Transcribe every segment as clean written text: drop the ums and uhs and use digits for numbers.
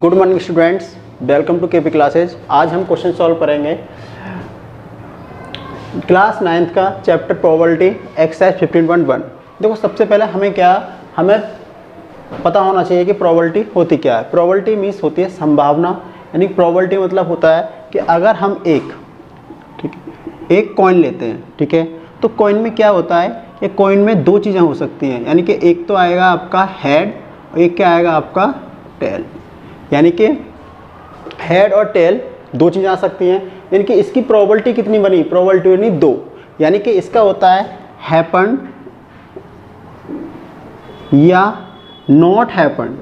Good morning students, welcome to KP classes. आज हम question solve करेंगे क्लास 9th का चैप्टर प्रोबेबिलिटी एक्सरसाइज 15.1। देखो, सबसे पहले हमें पता होना चाहिए कि प्रोबेबिलिटी होती क्या है। प्रोबेबिलिटी मीन्स होती है संभावना, यानी प्रोबेबिलिटी मतलब होता है कि अगर हम एक कॉइन लेते हैं, ठीक है, तो कॉइन में क्या होता है, एक कॉइन में दो चीज़ें हो सकती हैं, यानी कि एक तो आएगा आपका हेड और एक क्या आएगा आपका टेल। यानी कि हेड और टेल दो चीज़ें आ सकती हैं, यानी कि इसकी प्रोबेबिलिटी कितनी बनी, प्रोबेबिलिटी बनी 2। यानी कि इसका होता है हैपन या नॉट हैपन,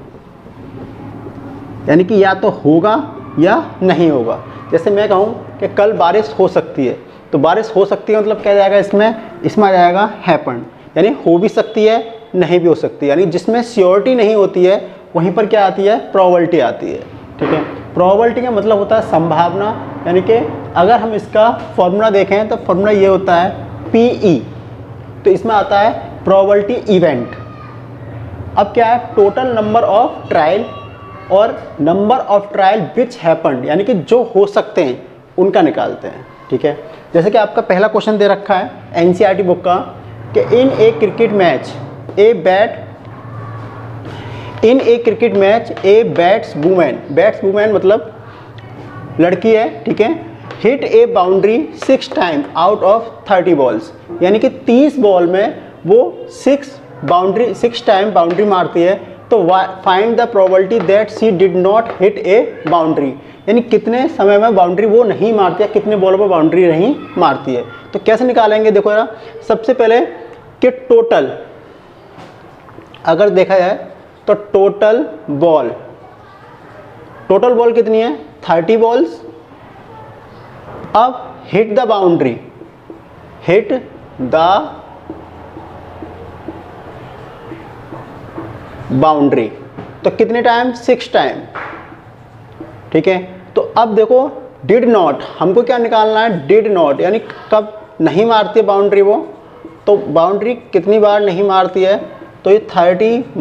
यानी कि या तो होगा या नहीं होगा। जैसे मैं कहूँ कि कल बारिश हो सकती है, तो बारिश हो सकती है मतलब क्या जाएगा इसमें आ जाएगा हैपन, यानी हो भी सकती है नहीं भी हो सकती है। यानी जिसमें श्योरिटी नहीं होती है वहीं पर क्या आती है, प्रोबेबिलिटी आती है। ठीक है, प्रोबेबिलिटी का मतलब होता है संभावना। यानी कि अगर हम इसका फॉर्मूला देखें तो फॉर्मूला ये होता है PE, तो इसमें आता है प्रोबेबिलिटी इवेंट। अब क्या है, टोटल नंबर ऑफ ट्रायल और number of trial which happened, यानी कि जो हो सकते हैं उनका निकालते हैं। ठीक है, जैसे कि आपका पहला क्वेश्चन दे रखा है NCERT बुक का कि इन ए क्रिकेट मैच ए बैट्सवुमैन मतलब लड़की है, ठीक है, hit A boundary 6 time out of 30 balls, यानी कि 30 बॉल में वो 6 टाइम बाउंड्री मारती है। तो find the probability that she did not hit A boundary, यानी कितने समय में बाउंड्री वो नहीं मारती है, कितने बॉल पर बाउंड्री नहीं मारती है। तो कैसे निकालेंगे, देखो यार, सबसे पहले कि टोटल अगर देखा जाए तो टोटल बॉल कितनी है, 30 बॉल्स। अब हिट द बाउंड्री तो कितने टाइम, 6 टाइम। ठीक है, तो अब देखो डिड नॉट, हमको क्या निकालना है, डिड नॉट, यानी कब नहीं मारती है बाउंड्री वो, तो बाउंड्री कितनी बार नहीं मारती है, तो ये 30 -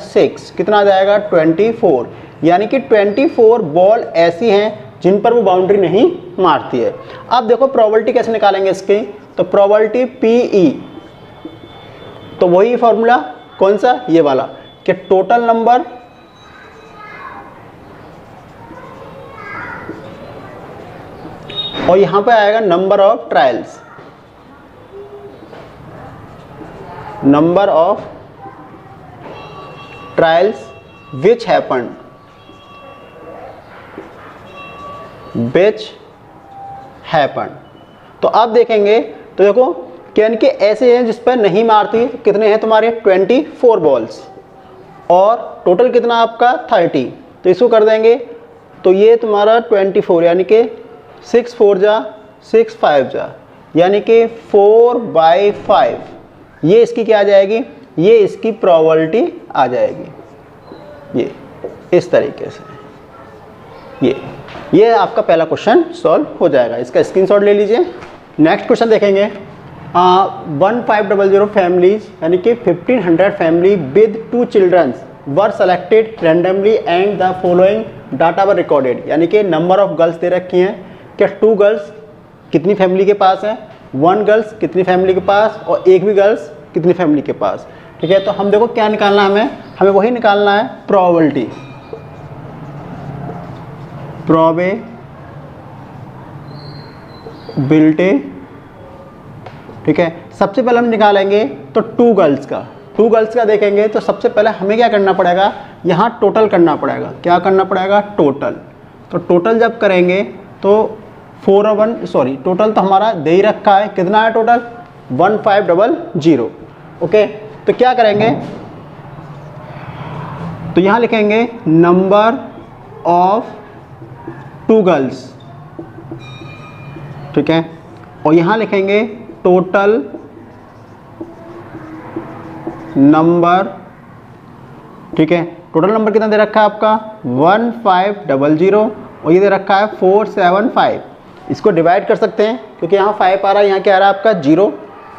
6 कितना आ जाएगा, 24। यानी कि 24 बॉल ऐसी हैं जिन पर वो बाउंड्री नहीं मारती है। अब देखो प्रोबेबिलिटी कैसे निकालेंगे इसकी, तो प्रोबेबिलिटी PE, तो वही फॉर्मूला कौन सा, ये वाला, कि टोटल नंबर और यहां पे आएगा number of trials, which happened, तो आप देखेंगे तो देखो यानी कि ऐसे हैं जिस पर नहीं मारती, कितने हैं तुम्हारे 24 बॉल्स और टोटल कितना आपका 30, तो इसको कर देंगे तो ये तुम्हारा 24, यानी कि 6 4 जा 6 5 जा, यानी कि 4/5, ये इसकी क्या आ जाएगी, ये इसकी प्रोबेबिलिटी आ जाएगी। ये इस तरीके से ये आपका पहला क्वेश्चन सॉल्व हो जाएगा। इसका स्क्रीनशॉट ले लीजिए। नेक्स्ट क्वेश्चन देखेंगे 1500 फैमिलीज, यानी कि 1500 family with 2 children were selected randomly and the following data were recorded, यानी कि नंबर ऑफ गर्ल्स दे रखी हैं कि 2 गर्ल्स कितनी फैमिली के पास है, 1 गर्ल्स कितनी फैमिली के पास और 1 भी गर्ल्स कितनी फैमिली के पास। ठीक है, तो हम देखो क्या निकालना है, हमें वही निकालना है प्रोबेबिलिटी। ठीक है, सबसे पहले हम निकालेंगे तो 2 गर्ल्स का देखेंगे तो सबसे पहले हमें क्या करना पड़ेगा, यहाँ टोटल करना पड़ेगा। क्या करना पड़ेगा, टोटल। तो टोटल जब करेंगे तो टोटल तो हमारा दे ही रखा है, कितना है टोटल 1500। ओके, तो क्या करेंगे, तो यहाँ लिखेंगे नंबर ऑफ 2 गर्ल्स, ठीक है, और यहाँ लिखेंगे टोटल नंबर। ठीक है, टोटल नंबर कितना दे रखा है आपका 1500 और ये दे रखा है 475। इसको डिवाइड कर सकते हैं क्योंकि यहाँ 5 आ रहा है, यहाँ क्या आ रहा है आपका 0,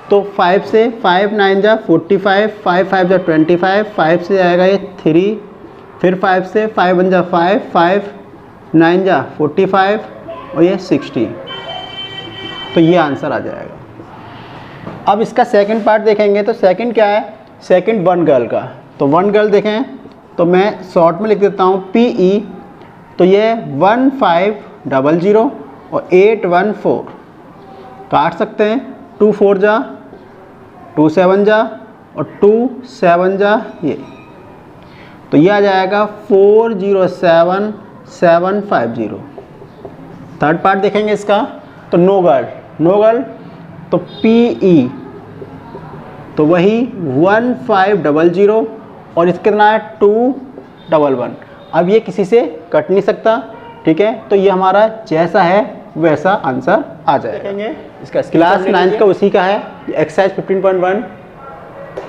तो 5 से 5 9 जा 45, 5 5 जा 25, 5 से आएगा ये 3 फिर 5 से 5 बन जा 5, 5 9 जा 45 और ये 60, तो ये आंसर आ जाएगा। अब इसका सेकंड पार्ट देखेंगे तो सेकंड क्या है, सेकंड वन गर्ल का। तो वन गर्ल देखें तो मैं शॉर्ट में लिख देता हूँ PE, तो ये 1500 और 814 काट सकते हैं, 2 4 जा 2 7 जा और 2 7 जा ये, तो ये आ जाएगा 407750। थर्ड पार्ट देखेंगे इसका तो नो गर्ल, नो गर्ल तो PE, तो वही 1500 और इसका कितना है 211। अब ये किसी से कट नहीं सकता, ठीक है, तो ये हमारा जैसा है वैसा आंसर आ जाएगा। इसका क्लास 9 का उसी का है, एक्सरसाइज 15.1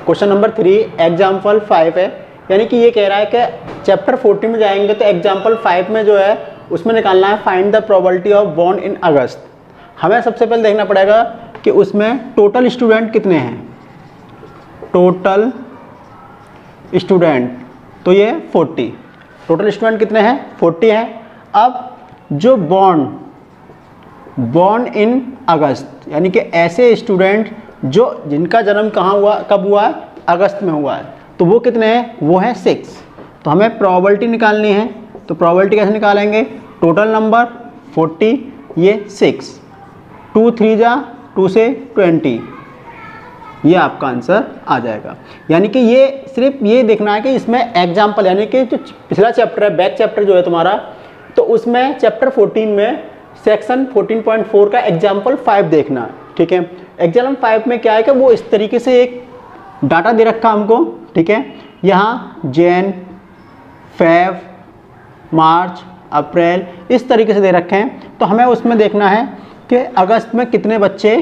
क्वेश्चन नंबर 3 एग्जाम्पल 5 है। यानी कि ये कह रहा है कि चैप्टर 14 में जाएंगे तो एग्जाम्पल 5 में जो है उसमें निकालना है find the probability of born in August. हमें सबसे पहले देखना पड़ेगा कि उसमें टोटल स्टूडेंट कितने हैं, टोटल स्टूडेंट तो ये 40, टोटल स्टूडेंट कितने हैं 40 हैं। अब जो बॉर्न इन अगस्त, यानी कि ऐसे स्टूडेंट जो जिनका जन्म कहाँ हुआ, कब हुआ है, अगस्त में हुआ है, तो वो कितने हैं, वो हैं 6। तो हमें प्रोबेबिलिटी निकालनी है, तो प्रोबेबिलिटी कैसे निकालेंगे, टोटल नंबर 40 ये 6, 2 3 जा 2 से 20, ये आपका आंसर आ जाएगा। यानी कि ये सिर्फ ये देखना है कि इसमें एग्जाम्पल, यानी कि जो पिछला चैप्टर है बैक चैप्टर जो है तुम्हारा, तो उसमें चैप्टर 14 में सेक्शन 14.4 का एग्जाम्पल 5 देखना है, ठीक है। एग्जाम्पल 5 में क्या है कि वो इस तरीके से एक डाटा दे रखा हमको, ठीक है, यहाँ जैन, फेब, मार्च, अप्रैल इस तरीके से दे रखे हैं। तो हमें उसमें देखना है कि अगस्त में कितने बच्चे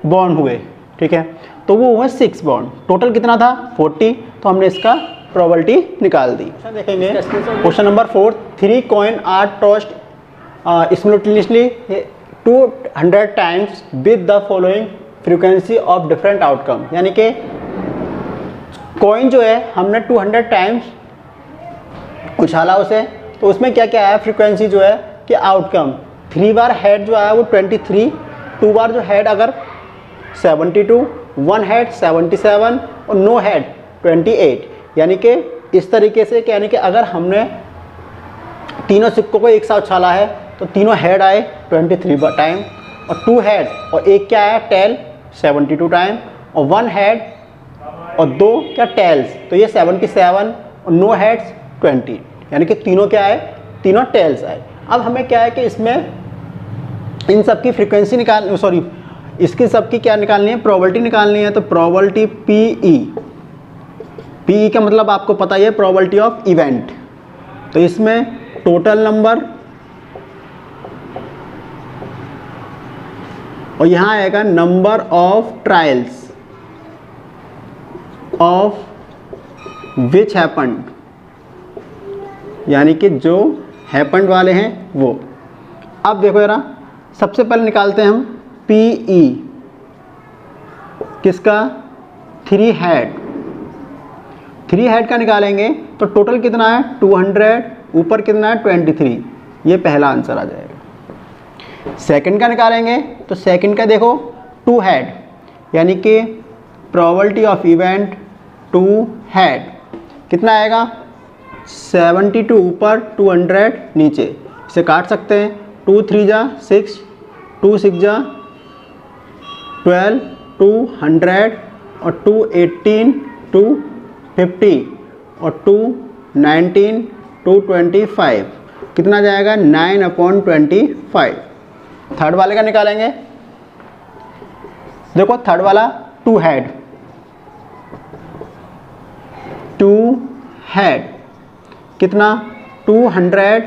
बॉर्न हुए, ठीक है, तो वो हुए 6 बॉर्न, टोटल कितना था 40, तो हमने इसका प्रोबेबिलिटी निकाल दी। देखेंगे question number 4 3 coin are tossed simultaneously 200 times with the following frequency of different outcome. यानी कि कॉइन जो है हमने 200 टाइम्स उछाला उसे, तो उसमें क्या क्या है फ्रीक्वेंसी जो है कि आउटकम 3 बार हेड जो आया वो 23, 2 बार जो हेड अगर 72, 1 हेड 77 और नो हेड 28। यानी कि इस तरीके से कि यानी कि अगर हमने तीनों सिक्कों को एक साथ उछाला है तो तीनों हेड आए 23 टाइम और 2 हेड और एक क्या है टेल 72 टाइम और 1 हेड और 2 क्या टेल्स, तो ये 77 और नो हेड्स 20, यानी कि तीनों क्या है, तीनों टेल्स आए। अब हमें क्या है कि इसमें इन सब की फ्रीक्वेंसी निकाल, सॉरी इसकी सबकी क्या निकालनी है, प्रोबेबिलिटी निकालनी है। तो प्रोबेबिलिटी PE का मतलब आपको पता ही है प्रोबेबिलिटी ऑफ इवेंट। तो इसमें टोटल नंबर और यहाँ आएगा number of trials of which happened, यानी कि जो हैपन्ड वाले हैं वो। अब देखो जरा, सबसे पहले निकालते हैं हम PE किसका, 3 हेड का निकालेंगे तो टोटल कितना है 200, ऊपर कितना है 23, ये पहला आंसर आ जाएगा। सेकंड का निकालेंगे तो सेकंड का देखो 2 हेड, यानी कि प्रोबेबिलिटी ऑफ इवेंट 2 हेड कितना आएगा 72 ऊपर 200 नीचे, इसे काट सकते हैं, 2 3 जा 6, 2 6 जा 12, 200 और 2 18, 2 50 और 2 19, 2 25 कितना जाएगा 9/25। थर्ड वाले का निकालेंगे, देखो थर्ड वाला 2 हेड कितना 200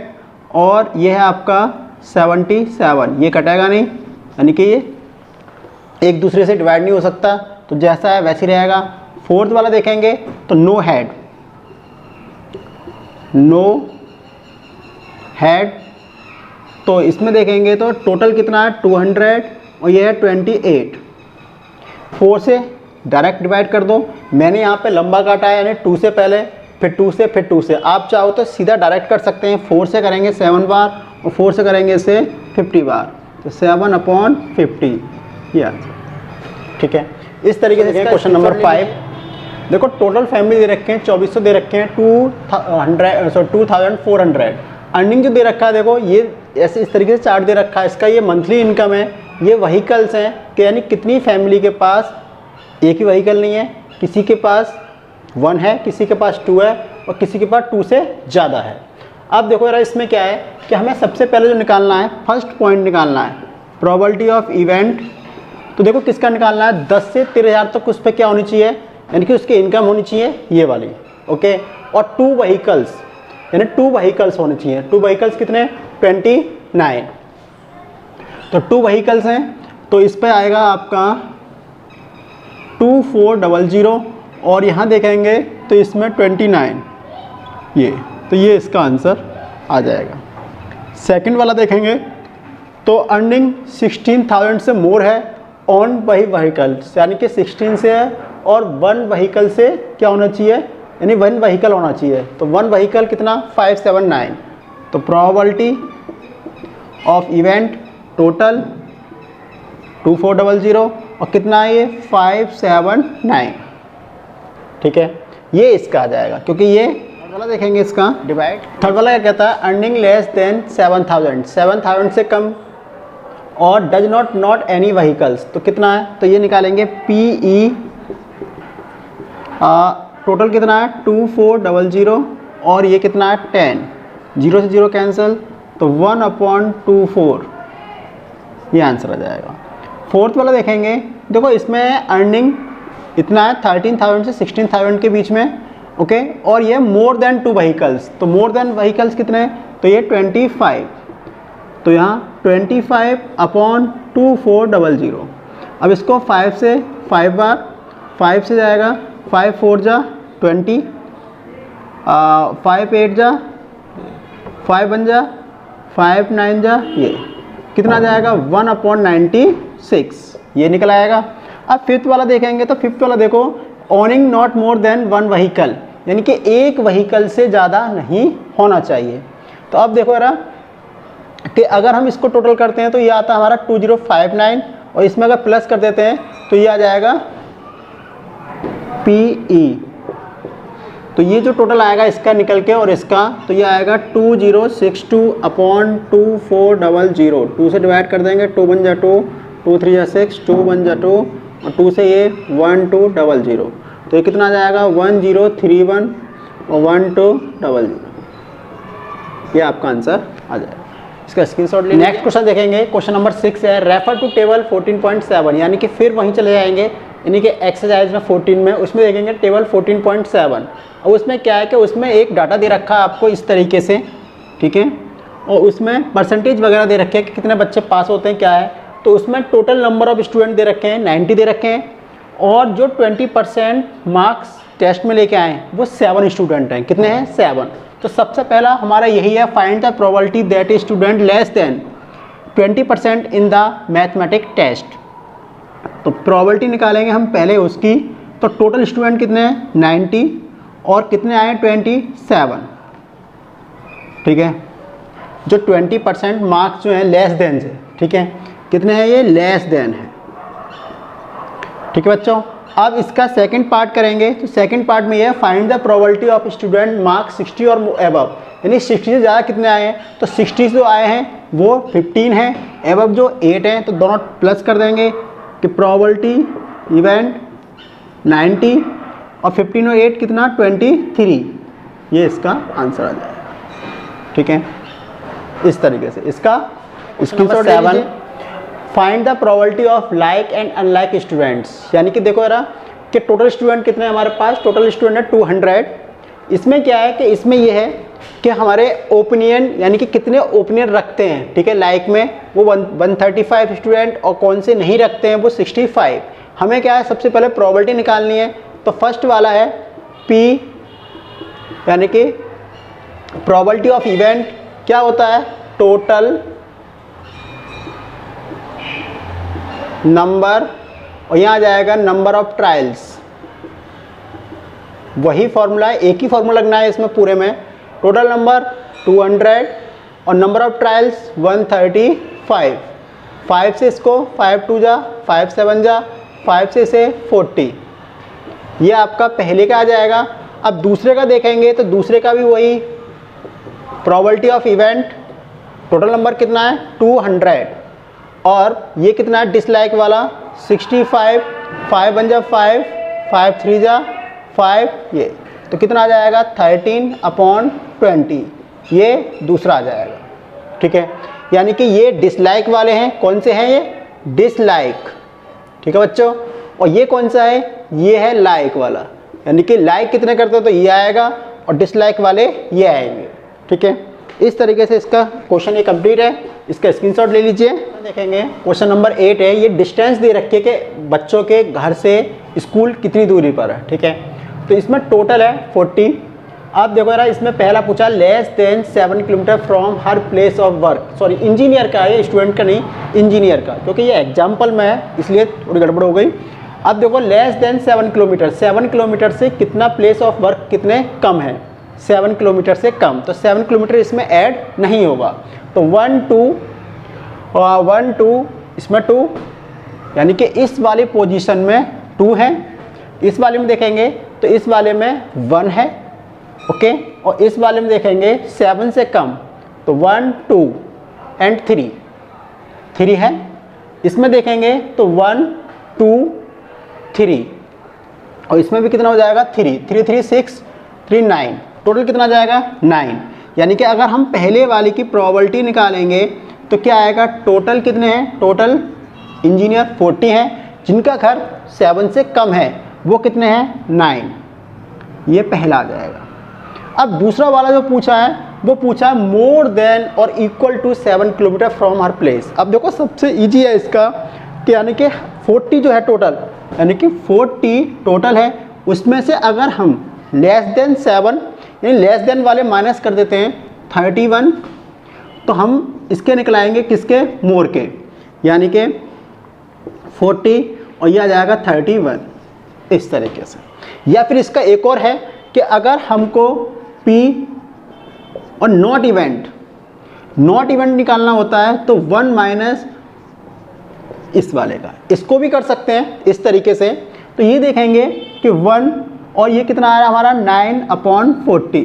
और ये है आपका 77, ये कटेगा नहीं, यानी कि ये एक दूसरे से डिवाइड नहीं हो सकता, तो जैसा है वैसे ही रहेगा। फोर्थ वाला देखेंगे तो नो हेड, तो इसमें देखेंगे तो टोटल कितना है 200 और ये है 28। 4 से डायरेक्ट डिवाइड कर दो, मैंने यहाँ पे लंबा काटा है यानी 2 से पहले फिर 2 से, फिर 2 से। आप चाहो तो सीधा डायरेक्ट कर सकते हैं, 4 से करेंगे 7 बार और 4 से करेंगे इसे 50 बार, तो 7/50 ये आंसर। ठीक है, इस तरीके से क्वेश्चन नंबर 5। देखो टोटल फैमिली दे रखे हैं 2400 दे रखे हैं, 2400 अर्निंग जो दे रखा है, देखो ये ऐसे इस तरीके से चार्ट दे रखा है, इसका ये मंथली इनकम है, ये व्हीकल्स हैं कि यानी कितनी फैमिली के पास एक ही व्हीकल नहीं है, किसी के पास 1 है, किसी के पास 2 है और किसी के पास 2 से ज़्यादा है। अब देखो यार इसमें क्या है कि हमें सबसे पहले जो निकालना है, फर्स्ट पॉइंट निकालना है प्रोबेबिलिटी ऑफ इवेंट। तो देखो किसका निकालना है, 10 से 13,000 तक उस पर क्या होनी चाहिए, यानी कि उसकी इनकम होनी चाहिए ये वाली, ओके। और 2 व्हीकल्स, यानी 2 व्हीकल्स होने चाहिए। 2 व्हीकल्स कितने, 29। तो 2 व्हीकल्स हैं, तो इस पे आएगा आपका 2400 और यहाँ देखेंगे तो इसमें 29 ये, तो ये इसका आंसर आ जाएगा। सेकंड वाला देखेंगे तो अर्निंग 16,000 से मोर है ऑन वही व्हीकल, यानी कि 16 से है और 1 व्हीकल से क्या होना चाहिए, यानी 1 व्हीकल होना चाहिए। तो 1 व्हीकल कितना, 579। तो प्रोबेबिलिटी ऑफ इवेंट टोटल 2400 और कितना है ये 579। ठीक है, ये इसका आ जाएगा, क्योंकि ये थर्ड वाला देखेंगे इसका डिवाइड। थर्ड वाला क्या कहता है, अर्निंग लेस देन 7,000 से कम और डज नॉट एनी व्हीकल्स, तो कितना है, तो ये निकालेंगे PE टोटल कितना है 2400 और ये कितना है 10, 0 से 0 कैंसिल, तो 1/24 ये आंसर आ जाएगा। फोर्थ वाला देखेंगे, देखो इसमें अर्निंग इतना है 13,000 से 16,000 के बीच में, ओके। और ये मोर देन 2 व्हीकल्स, तो मोर देन व्हीकल्स कितने, तो ये 25, तो यहाँ 25/2400। अब इसको 5 से 5 बार, 5 से जाएगा 5 4 जा 20, 5 8 जा 5 1 जा 5 9 जा, ये कितना जाएगा 1/96, ये निकल आएगा। अब फिफ्थ वाला देखेंगे, तो फिफ्थ वाला देखो owning not more than 1 vehicle, यानी कि एक व्हीकल से ज़्यादा नहीं होना चाहिए। तो अब देखो यार कि अगर हम इसको टोटल करते हैं तो ये आता है हमारा 2059 और इसमें अगर प्लस कर देते हैं तो ये आ जाएगा PE। तो ये जो टोटल आएगा इसका निकल के और इसका, तो ये आएगा 2062/2400। 2 से डिवाइड कर देंगे, 2 1 जा 2, 2 3 जा 6, 2 1 जा 2 और 2 से ये 1200, तो ये कितना आ जाएगा 1031 और 1200, ये आपका आंसर आ जाएगा। इसका स्क्रीनशॉट ले। नेक्स्ट क्वेश्चन देखेंगे, क्वेश्चन नंबर 6 है, रेफर टू टेबल 14.7, यानी कि फिर वहीं चले जाएंगे, यानी कि एक्सरसाइज में 14 में, उसमें देखेंगे टेबल 14.7 और उसमें क्या है कि उसमें एक डाटा दे रखा है आपको इस तरीके से, ठीक है, और उसमें परसेंटेज वगैरह दे रखे हैं कि कितने बच्चे पास होते हैं, क्या है। तो उसमें total number of student they रखे हैं 90 दे रखे हैं और जो 20% मार्क्स टेस्ट में लेके आए वो 7 स्टूडेंट हैं। कितने हैं, 7। तो सबसे पहला हमारा यही है, find the probability that student less than 20% in the mathematic test. तो प्रोबेबिलिटी निकालेंगे हम पहले उसकी, तो टोटल स्टूडेंट कितने हैं 90 और कितने आए 27, ठीक है। जो 20% मार्क्स जो हैं लेस देन से, ठीक है, कितने हैं ये लेस देन है, ठीक है बच्चों। अब इसका सेकंड पार्ट करेंगे, तो सेकंड पार्ट में ये है find the probability of student marks 60 और एबव, यानी 60 से ज़्यादा कितने आए हैं, तो 60 जो आए हैं वो 15 हैं, एबव जो 8 हैं, तो दोनों प्लस कर देंगे कि प्रोबेबिलिटी इवेंट 90 और 15 और 8 कितना 23, ये इसका आंसर आ जाएगा, ठीक है। इस तरीके से इसका screenshot 7, find the probability of like and unlike students, यानी कि देखो यार कि टोटल स्टूडेंट कितने हैं हमारे पास, टोटल स्टूडेंट है 200। इसमें क्या है कि इसमें ये है कि हमारे ओपिनियन, यानी कि कितने ओपिनियन रखते हैं, ठीक है, लाइक में वो 135 स्टूडेंट और कौन से नहीं रखते हैं वो 65। हमें क्या है सबसे पहले प्रोबेबिलिटी निकालनी है, तो फर्स्ट वाला है P, यानी कि प्रोबेबिलिटी ऑफ इवेंट क्या होता है, टोटल नंबर और यहाँ आ जाएगा नंबर ऑफ ट्रायल्स, वही फॉर्मूला है, एक ही फॉर्मूला लगना है इसमें पूरे में। टोटल नंबर 200 और नंबर ऑफ ट्रायल्स 135। 5 से इसको 5 2 जा 5 7 जा 5 से इसे 40, ये आपका पहले का आ जाएगा। अब दूसरे का देखेंगे तो दूसरे का भी वही probability of event, total number कितना है 200 और ये कितना है डिसलाइक वाला 65, 5 1 जा 5, 5 3 जा 5, ये तो कितना आ जाएगा 13/20, ये दूसरा आ जाएगा। ठीक है, यानी कि ये डिसलाइक वाले हैं। कौन से हैं ये? डिसलाइक। ठीक है बच्चों, और ये कौन सा है? ये है लाइक वाला, यानी कि लाइक कितने करते हो तो ये आएगा और डिसलाइक वाले ये आएंगे। ठीक है, इस तरीके से इसका क्वेश्चन ये कंप्लीट है, इसका स्क्रीनशॉट ले लीजिए। देखेंगे क्वेश्चन नंबर 8 है, ये डिस्टेंस दे रखी है कि बच्चों के घर से स्कूल कितनी दूरी पर है। ठीक है, तो इसमें टोटल है 40। आप देखो यार, इसमें पहला पूछा लेस देन 7 किलोमीटर फ्रॉम हर place of work. Sorry, engineer का है, स्टूडेंट का नहीं, इंजीनियर का, क्योंकि ये एग्जाम्पल में है इसलिए थोड़ी गड़बड़ हो गई। अब देखो लेस देन 7 किलोमीटर, 7 किलोमीटर से कितना प्लेस ऑफ वर्क कितने कम है, 7 किलोमीटर से कम, तो 7 किलोमीटर इसमें ऐड नहीं होगा। तो 1 2 इसमें 2, यानी कि इस वाली पोजीशन में 2 है। इस वाले में देखेंगे तो इस वाले में 1 है। ओके, और इस वाले में देखेंगे 7 से कम, तो 1 2 एंड 3 है। इसमें देखेंगे तो 1 2 3, और इसमें भी कितना हो जाएगा 3 3 3 6 3 9, टोटल कितना आ जाएगा 9। यानी कि अगर हम पहले वाले की प्रोबेबिलिटी निकालेंगे तो क्या आएगा, टोटल कितने हैं, टोटल इंजीनियर 40 हैं, जिनका घर 7 से कम है वो कितने हैं 9, ये पहला आ जाएगा। अब दूसरा वाला जो पूछा है वो पूछा है मोर देन और इक्वल टू 7 किलोमीटर फ्रॉम हर प्लेस। अब देखो सबसे इजी है इसका कि यानी कि 40 जो है टोटल, यानी कि 40 टोटल है, उसमें से अगर हम लेस देन 7 यानी लेस देन वाले माइनस कर देते हैं 31, तो हम इसके निकलाएंगे किसके, मोर के, यानी कि 40 और यह आ जाएगा 31, इस तरीके से। या फिर इसका एक और है कि अगर हमको P और नॉट इवेंट निकालना होता है तो 1 माइनस इस वाले का, इसको भी कर सकते हैं इस तरीके से। तो ये देखेंगे कि 1 और ये कितना आ रहा है हमारा 9/40,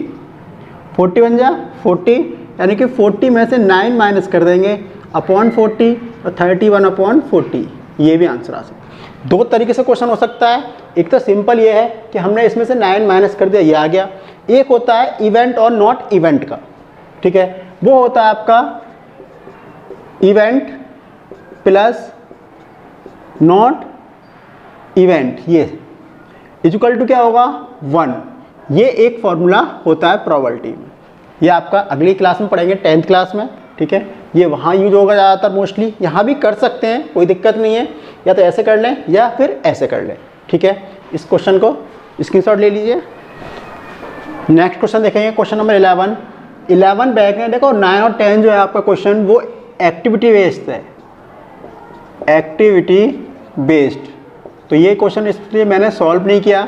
40 बन जा 40, यानी कि 40 में से 9 माइनस कर देंगे अपॉन 40 और 31/40, ये भी आंसर आ सकता है। दो तरीके से क्वेश्चन हो सकता है, एक तो सिंपल ये है कि हमने इसमें से 9 माइनस कर दिया, ये आ गया। एक होता है इवेंट और नॉट इवेंट का। ठीक है, वो होता है आपका इवेंट प्लस नॉट इवेंट, ये इक्वल टू क्या होगा 1, ये एक फॉर्मूला होता है प्रोबेबिलिटी में। ये आपका अगली क्लास में पढ़ेंगे 10th क्लास में। ठीक है, ये वहाँ यूज होगा ज़्यादातर, मोस्टली यहाँ भी कर सकते हैं, कोई दिक्कत नहीं है, या तो ऐसे कर लें या फिर ऐसे कर लें। ठीक है, इस क्वेश्चन को स्क्रीनशॉट ले लीजिए। नेक्स्ट क्वेश्चन देखेंगे, क्वेश्चन नंबर 11 बैक में देखो 9 और 10 जो है आपका क्वेश्चन वो एक्टिविटी बेस्ड है, एक्टिविटी बेस्ड। तो ये क्वेश्चन इसलिए मैंने सॉल्व नहीं किया।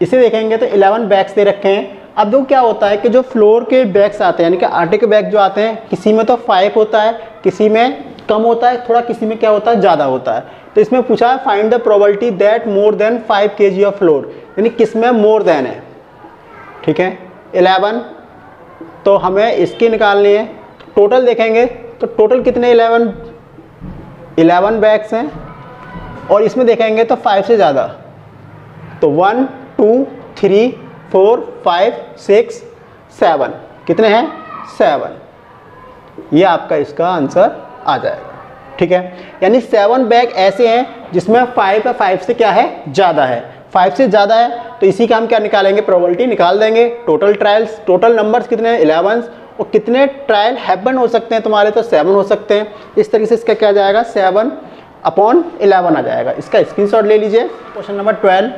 इसे देखेंगे तो 11 बैग्स दे रखे हैं। अब देखो क्या होता है कि जो फ्लोर के बैग्स आते हैं, यानी कि आटे के बैग जो आते हैं, किसी में तो 5 होता है, किसी में कम होता है थोड़ा, किसी में क्या होता है ज़्यादा होता है। तो इसमें पूछा है find the probability that more than 5 kg of floor, यानी किस में मोर देन है। ठीक है, 11, तो हमें इसकी निकालनी है। टोटल देखेंगे तो टोटल कितने 11 बैग्स हैं, और इसमें देखेंगे तो 5 से ज़्यादा, तो 1 2 3 4 5 6 7, कितने हैं 7, ये आपका इसका आंसर आ जाएगा। ठीक है, यानी 7 बैग ऐसे हैं जिसमें 5 है, 5 से क्या है ज़्यादा है, 5 से ज़्यादा है, तो इसी का हम क्या निकालेंगे, प्रोबेबिलिटी निकाल देंगे। टोटल ट्रायल्स, टोटल नंबर्स कितने हैं 11, और कितने ट्रायल हैपन हो सकते हैं तुम्हारे, तो 7 हो सकते हैं। इस तरीके से इसका क्या जाएगा 7/11 आ जाएगा। इसका स्क्रीनशॉट ले लीजिए। क्वेश्चन नंबर 12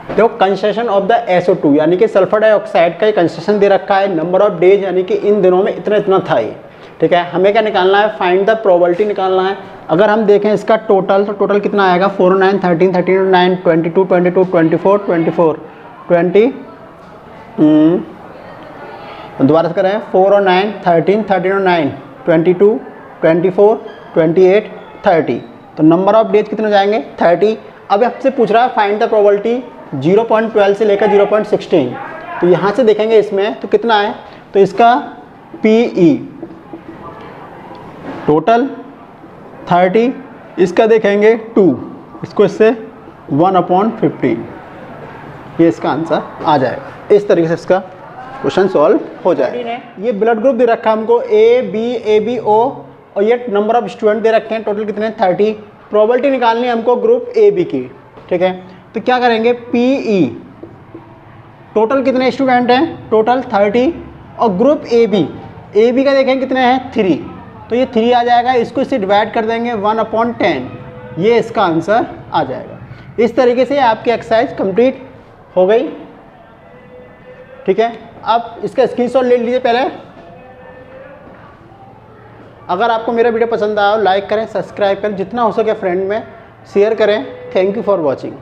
देखो, कंसेशन ऑफ द SO2, यानी कि सल्फर डाइऑक्साइड का कंसेशन दे रखा है, नंबर ऑफ डेज, यानी कि इन दिनों में इतना इतना था ये। ठीक है, हमें क्या निकालना है, फाइंड द प्रोबेबिलिटी निकालना है। अगर हम देखें इसका टोटल, तो टोटल कितना आएगा 4 9 13 13 9 22 22 24 24 20 दोबारा से करें, 4 और 9 13, 13 और 9 22, 24, 28, 30। तो नंबर ऑफ डेज कितने हो जाएंगे? 30। अब आपसे पूछ रहा है फाइंड द प्रोबेबिलिटी 0.12 से लेकर 0.16। तो यहाँ से देखेंगे इसमें तो कितना है, तो इसका PE टोटल 30, इसका देखेंगे 2, इसको इससे 1/15, ये इसका आंसर आ जाएगा। इस तरीके से इसका क्वेश्चन सॉल्व हो जाएगा। ये ब्लड ग्रुप दे रखा है हमको AB और ये नंबर ऑफ स्टूडेंट दे रखे हैं, टोटल कितने हैं? 30। प्रोबेबिलिटी निकालनी है हमको ग्रुप AB की, ठीक है। तो क्या करेंगे, PE टोटल कितने स्टूडेंट हैं? टोटल 30। और ग्रुप AB का देखें कितने हैं? 3। तो ये 3 आ जाएगा, इसको इससे डिवाइड कर देंगे 1/10, ये इसका आंसर आ जाएगा। इस तरीके से आपकी एक्सरसाइज कंप्लीट हो गई, ठीक है। अब इसका स्क्रीनशॉट ले लीजिए पहले। अगर आपको मेरा वीडियो पसंद आया हो लाइक करें, सब्सक्राइब करें, जितना हो सके फ्रेंड में शेयर करें। Thank you for watching.